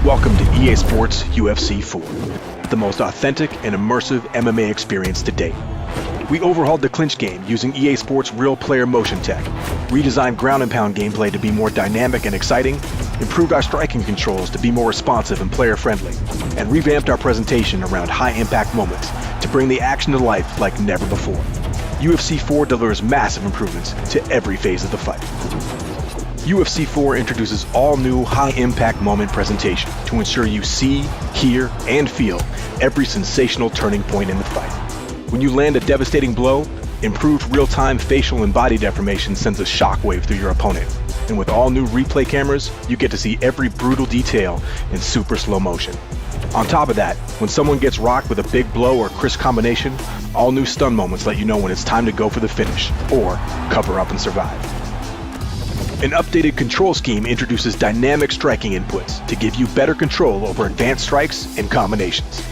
Welcome to EA Sports UFC 4, the most authentic and immersive MMA experience to date. We overhauled the clinch game using EA Sports real player motion tech, redesigned ground and pound gameplay to be more dynamic and exciting, improved our striking controls to be more responsive and player friendly, and revamped our presentation around high impact moments to bring the action to life like never before. UFC 4 delivers massive improvements to every phase of the fight. UFC 4 introduces all new high-impact moment presentation to ensure you see, hear, and feel every sensational turning point in the fight. When you land a devastating blow, improved real-time facial and body deformation sends a shockwave through your opponent. And with all new replay cameras, you get to see every brutal detail in super slow motion. On top of that, when someone gets rocked with a big blow or crisp combination, all new stun moments let you know when it's time to go for the finish, or cover up and survive. An updated control scheme introduces dynamic striking inputs to give you better control over advanced strikes and combinations.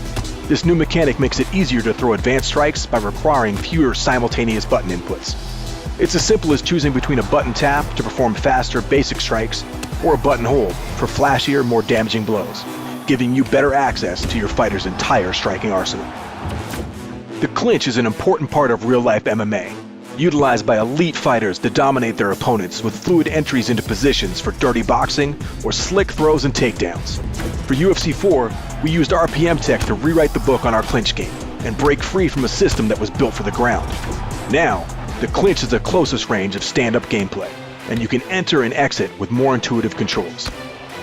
This new mechanic makes it easier to throw advanced strikes by requiring fewer simultaneous button inputs. It's as simple as choosing between a button tap to perform faster basic strikes or a button hold for flashier, more damaging blows, giving you better access to your fighter's entire striking arsenal. The clinch is an important part of real-life MMA, utilized by elite fighters to dominate their opponents with fluid entries into positions for dirty boxing or slick throws and takedowns. For UFC 4, we used RPM tech to rewrite the book on our clinch game and break free from a system that was built for the ground. Now, the clinch is the closest range of stand-up gameplay, and you can enter and exit with more intuitive controls.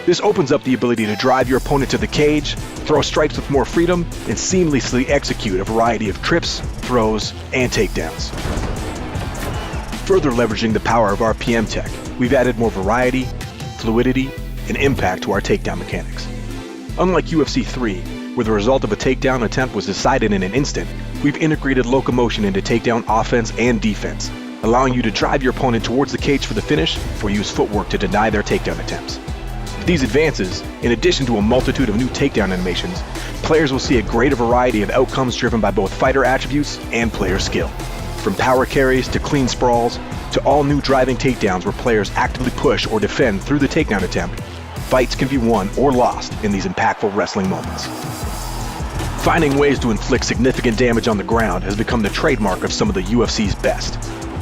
This opens up the ability to drive your opponent to the cage, throw strikes with more freedom, and seamlessly execute a variety of trips, throws, and takedowns. Further leveraging the power of RPM tech, we've added more variety, fluidity, and impact to our takedown mechanics. Unlike UFC 3, where the result of a takedown attempt was decided in an instant, we've integrated locomotion into takedown offense and defense, allowing you to drive your opponent towards the cage for the finish or use footwork to deny their takedown attempts. With these advances, in addition to a multitude of new takedown animations, players will see a greater variety of outcomes driven by both fighter attributes and player skill. From power carries to clean sprawls, to all new driving takedowns where players actively push or defend through the takedown attempt, fights can be won or lost in these impactful wrestling moments. Finding ways to inflict significant damage on the ground has become the trademark of some of the UFC's best.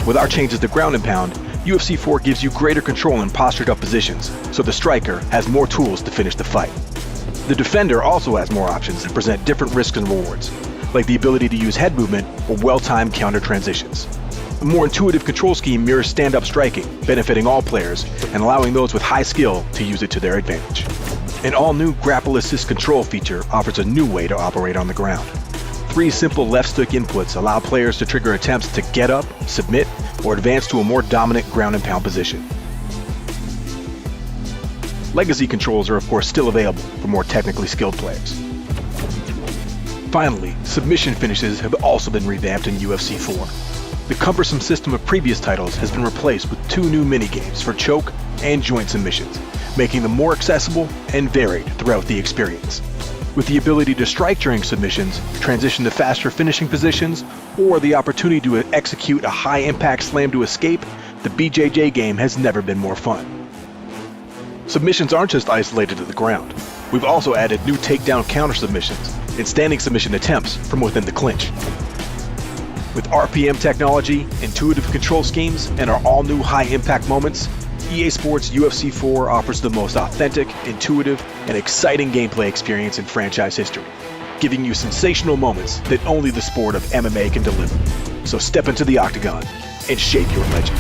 With our changes to ground and pound, UFC 4 gives you greater control in postured up positions, so the striker has more tools to finish the fight. The defender also has more options that present different risks and rewards, like the ability to use head movement or well-timed counter transitions. A more intuitive control scheme mirrors stand-up striking, benefiting all players and allowing those with high skill to use it to their advantage. An all-new grapple assist control feature offers a new way to operate on the ground. 3 simple left stick inputs allow players to trigger attempts to get up, submit, or advance to a more dominant ground and pound position. Legacy controls are of course still available for more technically skilled players. Finally, submission finishes have also been revamped in UFC 4. The cumbersome system of previous titles has been replaced with 2 new minigames for choke and joint submissions, making them more accessible and varied throughout the experience. With the ability to strike during submissions, transition to faster finishing positions, or the opportunity to execute a high-impact slam to escape, the BJJ game has never been more fun. Submissions aren't just isolated to the ground. We've also added new takedown counter submissions and standing submission attempts from within the clinch. With RPM technology, intuitive control schemes, and our all-new high-impact moments, EA Sports UFC 4 offers the most authentic, intuitive, and exciting gameplay experience in franchise history, giving you sensational moments that only the sport of MMA can deliver. So step into the octagon and shape your legend.